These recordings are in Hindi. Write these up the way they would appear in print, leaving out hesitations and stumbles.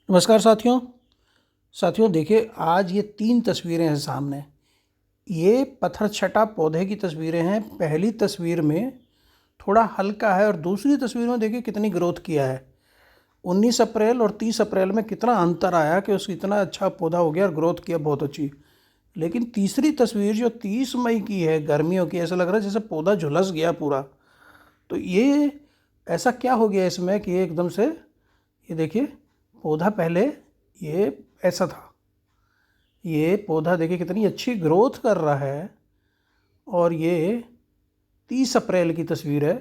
नमस्कार साथियों। देखिए, आज ये 3 तस्वीरें हैं सामने। ये पत्थरचट्टा पौधे की तस्वीरें हैं। पहली तस्वीर में थोड़ा हल्का है और दूसरी तस्वीर में देखिए कितनी ग्रोथ किया है। 19 अप्रैल और 30 अप्रैल में कितना अंतर आया कि उसको इतना अच्छा पौधा हो गया और ग्रोथ किया बहुत अच्छी। लेकिन तीसरी तस्वीर जो 30 मई की है, गर्मियों की, ऐसा लग रहा है जैसे पौधा झुलस गया पूरा। तो ये ऐसा क्या हो गया इसमें कि ये एकदम से, ये देखिए, पौधा पहले ये ऐसा था। ये पौधा देखिए कितनी अच्छी ग्रोथ कर रहा है। और ये 30 अप्रैल की तस्वीर है।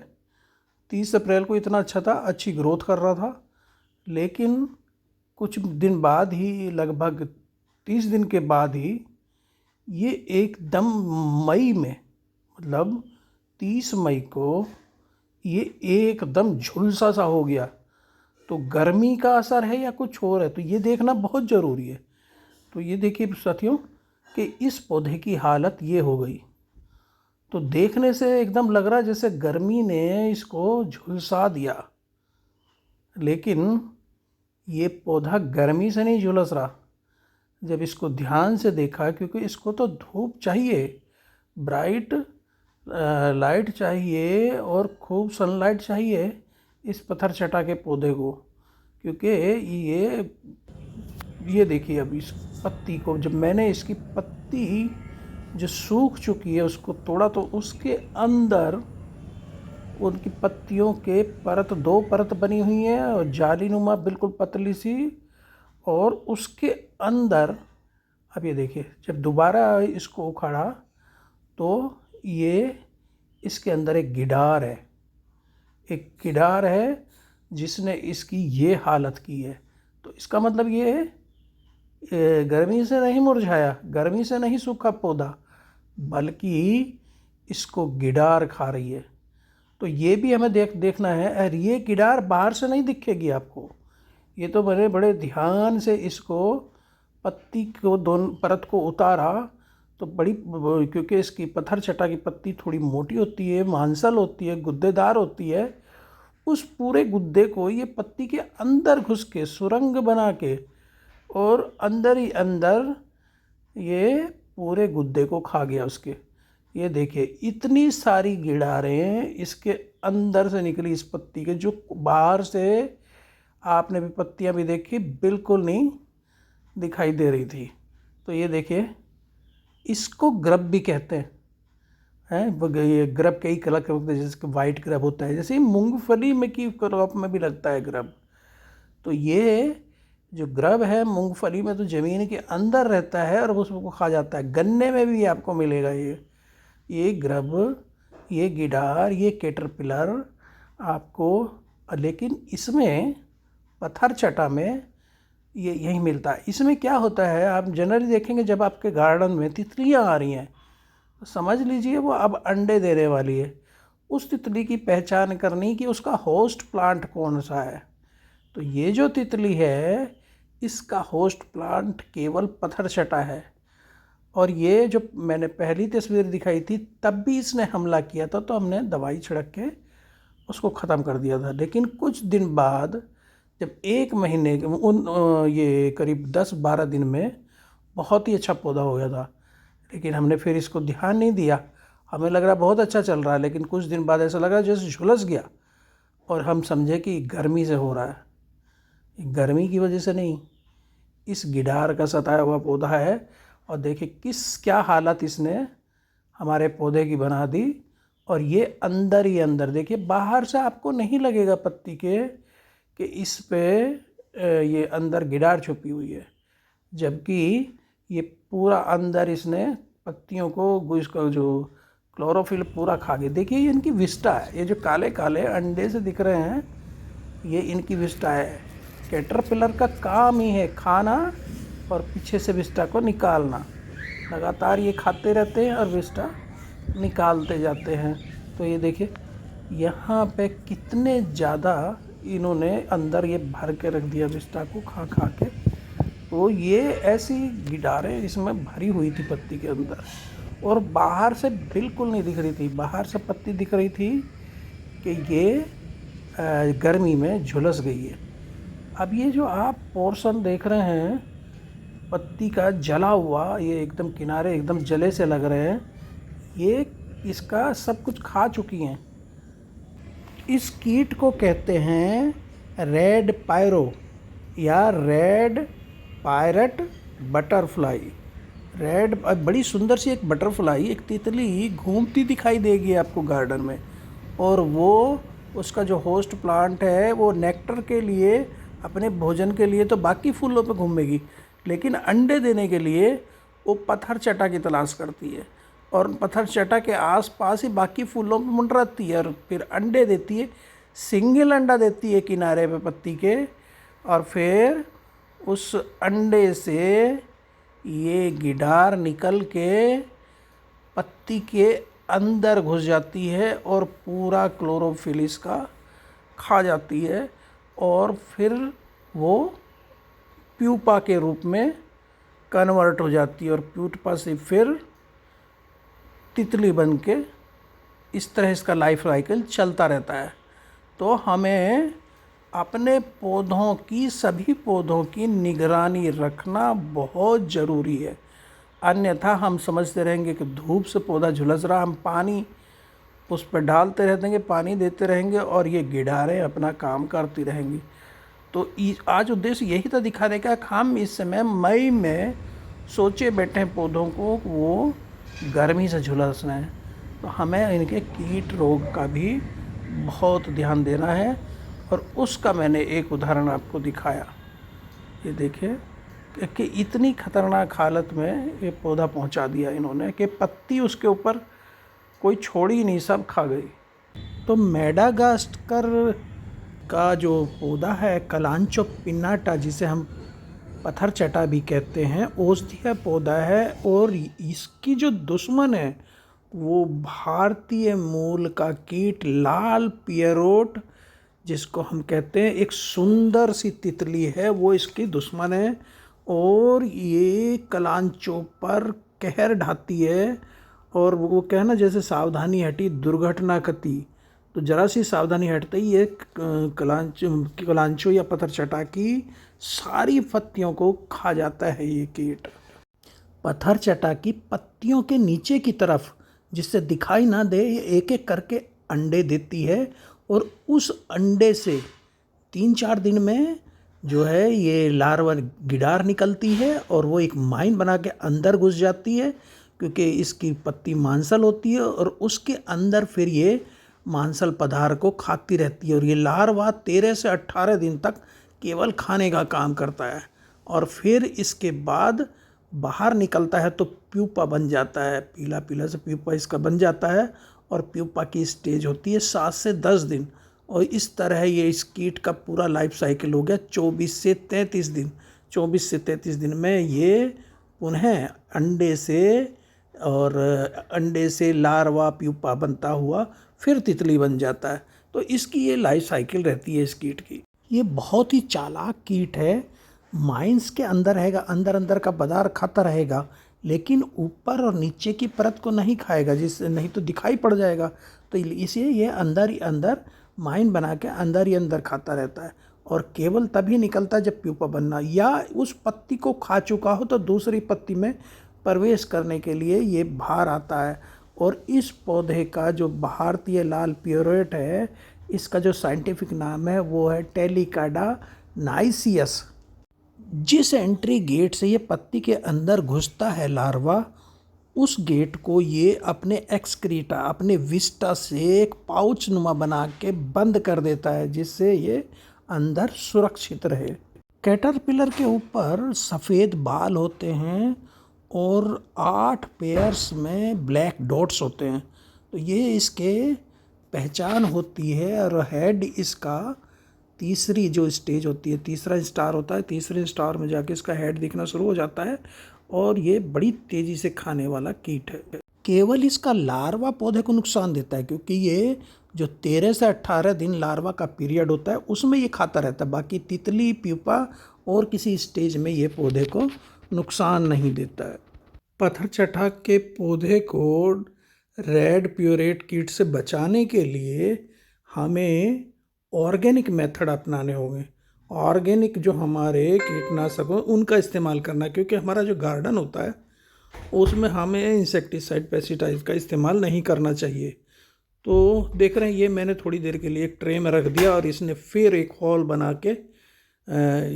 30 अप्रैल को इतना अच्छा था, अच्छी ग्रोथ कर रहा था। लेकिन कुछ दिन बाद ही, लगभग 30 दिन के बाद ही, ये एकदम मई में, मतलब 30 मई को ये एकदम झुलसा सा हो गया। तो गर्मी का असर है या कुछ और है, तो ये देखना बहुत ज़रूरी है। तो ये देखिए साथियों कि इस पौधे की हालत ये हो गई। तो देखने से एकदम लग रहा है जैसे गर्मी ने इसको झुलसा दिया। लेकिन ये पौधा गर्मी से नहीं झुलस रहा। जब इसको ध्यान से देखा, क्योंकि इसको तो धूप चाहिए, ब्राइट लाइट चाहिए और खूब सनलाइट चाहिए इस पत्थरचट्टा के पौधे को। क्योंकि ये देखिए, अब इस पत्ती को, जब मैंने इसकी पत्ती जो सूख चुकी है उसको तोड़ा, तो उसके अंदर उनकी पत्तियों के परत, 2 परत बनी हुई है और जालीनुमा बिल्कुल पतली सी। और उसके अंदर, अब ये देखिए, जब दोबारा इसको उखाड़ा तो ये, इसके अंदर एक गिडार है। एक गिडार है जिसने इसकी ये हालत की है। तो इसका मतलब ये है, गर्मी से नहीं मुरझाया, गर्मी से नहीं सूखा पौधा, बल्कि इसको गिडार खा रही है। तो ये भी हमें देखना है। और ये गिडार बाहर से नहीं दिखेगी आपको। ये तो बड़े बड़े ध्यान से इसको, पत्ती को, दोनों परत को उतारा तो क्योंकि इसकी पत्थरचट्टा की पत्ती थोड़ी मोटी होती है, मांसल होती है, गुद्देदार होती है। उस पूरे गुद्दे को ये पत्ती के अंदर घुस के, सुरंग बना के, और अंदर ही अंदर ये पूरे गुद्दे को खा गया उसके। ये देखिए इतनी सारी गिडारें इसके अंदर से निकली इस पत्ती के, जो बाहर से आपने भी पत्तियां भी देखी, बिल्कुल नहीं दिखाई दे रही थी। तो ये देखिए, इसको ग्रब भी कहते हैं। ये ग्रब कई कलर के होते हैं, जैसे वाइट ग्रब होता है, जैसे मूंगफली में की क्रॉप में भी लगता है ग्रब। तो ये जो ग्रब है मूंगफली में, तो ज़मीन के अंदर रहता है और उसको खा जाता है। गन्ने में भी आपको मिलेगा ये ग्रब, ये गिडार, ये कैटरपिलर आपको। लेकिन इसमें, पत्थरचट्टा में, ये यही मिलता है। इसमें क्या होता है, आप जनरली देखेंगे जब आपके गार्डन में तितलियां आ रही हैं, तो समझ लीजिए वो अब अंडे देने वाली है। उस तितली की पहचान करनी कि उसका होस्ट प्लांट कौन सा है। तो ये जो तितली है, इसका होस्ट प्लांट केवल पत्थरचट्टा है। और ये जो मैंने पहली तस्वीर दिखाई थी, तब भी इसने हमला किया था, तो हमने दवाई छिड़क के उसको ख़त्म कर दिया था। लेकिन कुछ दिन बाद, जब 1 महीने ये करीब 10-12 दिन में बहुत ही अच्छा पौधा हो गया था। लेकिन हमने फिर इसको ध्यान नहीं दिया। हमें लग रहा बहुत अच्छा चल रहा है, लेकिन कुछ दिन बाद ऐसा लगा जैसे झुलस गया। और हम समझे कि गर्मी से हो रहा है। गर्मी की वजह से नहीं, इस गिडार का सताया हुआ पौधा है। और देखिए क्या हालत इसने हमारे पौधे की बना दी। और ये अंदर ही अंदर देखिए, बाहर से आपको नहीं लगेगा पत्ती के कि इस पे ये अंदर गिडार छुपी हुई है, जबकि ये पूरा अंदर इसने पत्तियों को, इसका जो क्लोरोफिल पूरा खा गया। देखिए ये इनकी विस्टा है। ये जो काले काले अंडे से दिख रहे हैं, ये इनकी विस्टा है। कैटरपिलर का काम ही है खाना और पीछे से विस्टा को निकालना। लगातार ये खाते रहते हैं और विस्टा निकालते जाते हैं। तो ये देखिए यहाँ पे कितने ज़्यादा इन्होंने अंदर ये भर के रख दिया विस्टा को खा खा के। तो ये ऐसी गिडारें इसमें भरी हुई थी पत्ती के अंदर, और बाहर से बिल्कुल नहीं दिख रही थी। बाहर से पत्ती दिख रही थी कि ये गर्मी में झुलस गई है। अब ये जो आप पोर्शन देख रहे हैं पत्ती का जला हुआ, ये एकदम किनारे एकदम जले से लग रहे हैं, ये इसका सब कुछ खा चुकी हैं। इस कीट को कहते हैं रेड पायरो या रेड पायरट बटरफ्लाई। रेड, बड़ी सुंदर सी एक बटरफ्लाई, एक तितली घूमती दिखाई देगी आपको गार्डन में, और वो उसका जो होस्ट प्लांट है वो नेक्टर के लिए, अपने भोजन के लिए तो बाकी फूलों पे घूमेगी, लेकिन अंडे देने के लिए वो पत्थर चटा की तलाश करती है और पत्थर चटा के आसपास ही बाकी फूलों पे मंडराती है और फिर अंडे देती है। सिंगल अंडा देती है किनारे पे पत्ती के, और फिर उस अंडे से ये गिडार निकल के पत्ती के अंदर घुस जाती है और पूरा क्लोरोफिल इसका खा जाती है, और फिर वो प्यूपा के रूप में कन्वर्ट हो जाती है और प्यूपा से फिर तितली बन के इस तरह इसका लाइफ साइकिल चलता रहता है। तो हमें अपने पौधों की, सभी पौधों की निगरानी रखना बहुत ज़रूरी है, अन्यथा हम समझते रहेंगे कि धूप से पौधा झुलस रहा, हम पानी उस पर डालते रहेंगे, पानी देते रहेंगे और ये गिडारें अपना काम करती रहेंगी। तो आज उद्देश्य यही था दिखाने का कि हम इस समय मई में सोचे बैठे हैं पौधों को वो गर्मी से झुलस रहे हैं, तो हमें इनके कीट रोग का भी बहुत ध्यान देना है, और उसका मैंने एक उदाहरण आपको दिखाया। ये देखिए कि इतनी खतरनाक हालत में ये पौधा पहुंचा दिया इन्होंने कि पत्ती उसके ऊपर कोई छोड़ी नहीं, सब खा गई। तो मेडागास्कर का जो पौधा है कलांचो पिन्नाटा, जिसे हम पत्थर चटा भी कहते हैं, औषधीय पौधा है, और इसकी जो दुश्मन है वो भारतीय मूल का कीट लाल पियरोट, जिसको हम कहते हैं एक सुंदर सी तितली है, वो इसकी दुश्मन है, और ये कलांचो पर कहर ढाती है। और वो कहना जैसे सावधानी हटी दुर्घटना कती, तो जरा सी सावधानी हटते ही ये कलांचो या पत्थर चटा की सारी पत्तियों को खा जाता है ये कीट। पत्थर चटा की पत्तियों के नीचे की तरफ, जिससे दिखाई ना दे, ये एक एक करके अंडे देती है, और उस अंडे से 3-4 दिन में जो है ये लार्वा गिडार निकलती है और वो एक माइन बना के अंदर घुस जाती है, क्योंकि इसकी पत्ती मांसल होती है, और उसके अंदर फिर ये मांसल पदार्थ को खाती रहती है, और ये लार्वा 13 से 18 दिन तक केवल खाने का काम करता है, और फिर इसके बाद बाहर निकलता है तो प्यूपा बन जाता है, पीला पीला से प्यूपा इसका बन जाता है, और प्यूपा की स्टेज होती है 7 से 10 दिन, और इस तरह ये इस कीट का पूरा लाइफ साइकिल हो गया 24 से 33 दिन। 24 से 33 दिन में ये पुनः अंडे से लार्वा प्यूपा बनता हुआ फिर तितली बन जाता है। तो इसकी ये लाइफ साइकिल रहती है इस कीट की। ये बहुत ही चालाक कीट है, माइंस के अंदर रहेगा, अंदर अंदर का पदार्थ खाता रहेगा, लेकिन ऊपर और नीचे की परत को नहीं खाएगा, जिससे नहीं तो दिखाई पड़ जाएगा। तो इसलिए ये अंदर ही अंदर माइन बना के अंदर ही अंदर खाता रहता है, और केवल तभी निकलता है जब प्यूपा बनना, या उस पत्ती को खा चुका हो तो दूसरी पत्ती में प्रवेश करने के लिए ये बाहर आता है। और इस पौधे का जो भारतीय लाल पियरोट है, इसका जो साइंटिफिक नाम है वो है टेलिकाडा नाइसियस। जिस एंट्री गेट से ये पत्ती के अंदर घुसता है लार्वा, उस गेट को ये अपने एक्सक्रीटा, अपने विस्टा से एक पाउच नुमा बना के बंद कर देता है, जिससे ये अंदर सुरक्षित रहे। कैटरपिलर के ऊपर सफ़ेद बाल होते हैं और 8 पेयर्स में ब्लैक डॉट्स होते हैं, तो ये इसके पहचान होती है। और हेड इसका तीसरी जो स्टेज होती है, तीसरा स्टार होता है, तीसरे स्टार में जाके इसका हेड दिखना शुरू हो जाता है, और ये बड़ी तेज़ी से खाने वाला कीट है। केवल इसका लार्वा पौधे को नुकसान देता है, क्योंकि ये जो 13 से 18 दिन लार्वा का पीरियड होता है उसमें ये खाता रहता है, बाकी तितली, प्यूपा और किसी स्टेज में ये पौधे को नुकसान नहीं देता है। पत्थर चटा के पौधे को रेड प्योरेट कीट से बचाने के लिए हमें ऑर्गेनिक मेथड अपनाने होंगे, ऑर्गेनिक जो हमारे कीटनाशक हो उनका इस्तेमाल करना, क्योंकि हमारा जो गार्डन होता है उसमें हमें इंसेक्टिसाइड पेस्टिसाइड का इस्तेमाल नहीं करना चाहिए। तो देख रहे हैं, ये मैंने थोड़ी देर के लिए एक ट्रे में रख दिया और इसने फिर एक हॉल बना के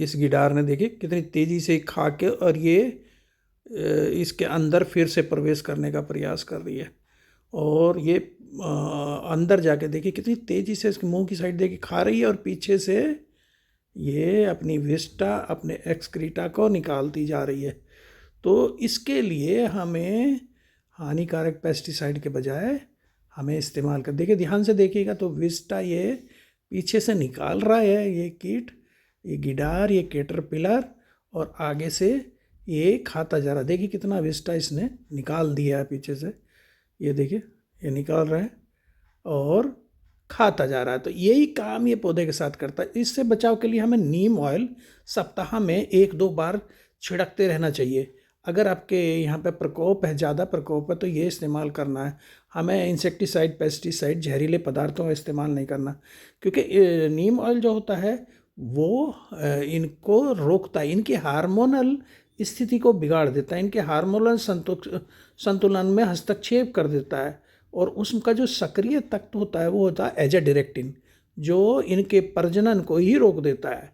इस गिटार ने देखिए कितनी तेज़ी से खा के, और ये इसके अंदर फिर से प्रवेश करने का प्रयास कर रही है। और ये अंदर जाके देखिए कितनी तेज़ी से इसके मुंह की साइड देखिए खा रही है, और पीछे से ये अपनी विस्टा, अपने एक्सक्रीटा को निकालती जा रही है। तो इसके लिए हमें हानिकारक पेस्टिसाइड के बजाय हमें इस्तेमाल कर, देखिए ध्यान से देखिएगा तो विस्टा ये पीछे से निकाल रहा है, ये कीट, ये गिडार, ये कैटरपिलर, और आगे से ये खाता जा रहा है। देखिए कितना विस्टा इसने निकाल दिया है पीछे से, ये देखिए ये निकाल रहा है और खाता जा रहा है। तो यही काम ये पौधे के साथ करता है। इससे बचाव के लिए हमें नीम ऑयल सप्ताह में 1-2 बार छिड़कते रहना चाहिए। अगर आपके यहाँ पे प्रकोप है, ज़्यादा प्रकोप है, तो ये इस्तेमाल करना है। हमें इंसेक्टिसाइड, पेस्टिसाइड, जहरीले पदार्थों का इस्तेमाल नहीं करना, क्योंकि नीम ऑयल जो होता है वो इनको रोकता है, इनकी हार्मोनल स्थिति को बिगाड़ देता है, इनके हार्मोनल संतुलन में हस्तक्षेप कर देता है। और उसका जो सक्रिय तत्व होता है वो होता है एजाडिरेक्टिन, जो इनके प्रजनन को ही रोक देता है,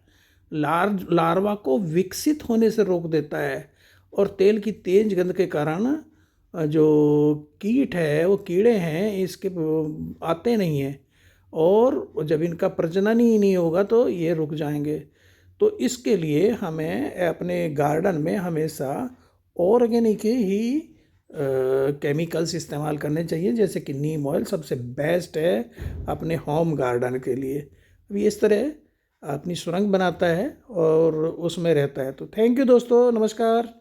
लार्वा को विकसित होने से रोक देता है। और तेल की तेज गंध के कारण जो कीट है, वो कीड़े हैं, इसके आते नहीं हैं, और जब इनका प्रजनन ही नहीं होगा तो ये रुक जाएंगे। तो इसके लिए हमें अपने गार्डन में हमेशा ऑर्गेनिक ही केमिकल्स इस्तेमाल करने चाहिए, जैसे कि नीम ऑयल सबसे बेस्ट है अपने होम गार्डन के लिए। अभी इस तरह अपनी सुरंग बनाता है और उसमें रहता है। तो थैंक यू दोस्तों, नमस्कार।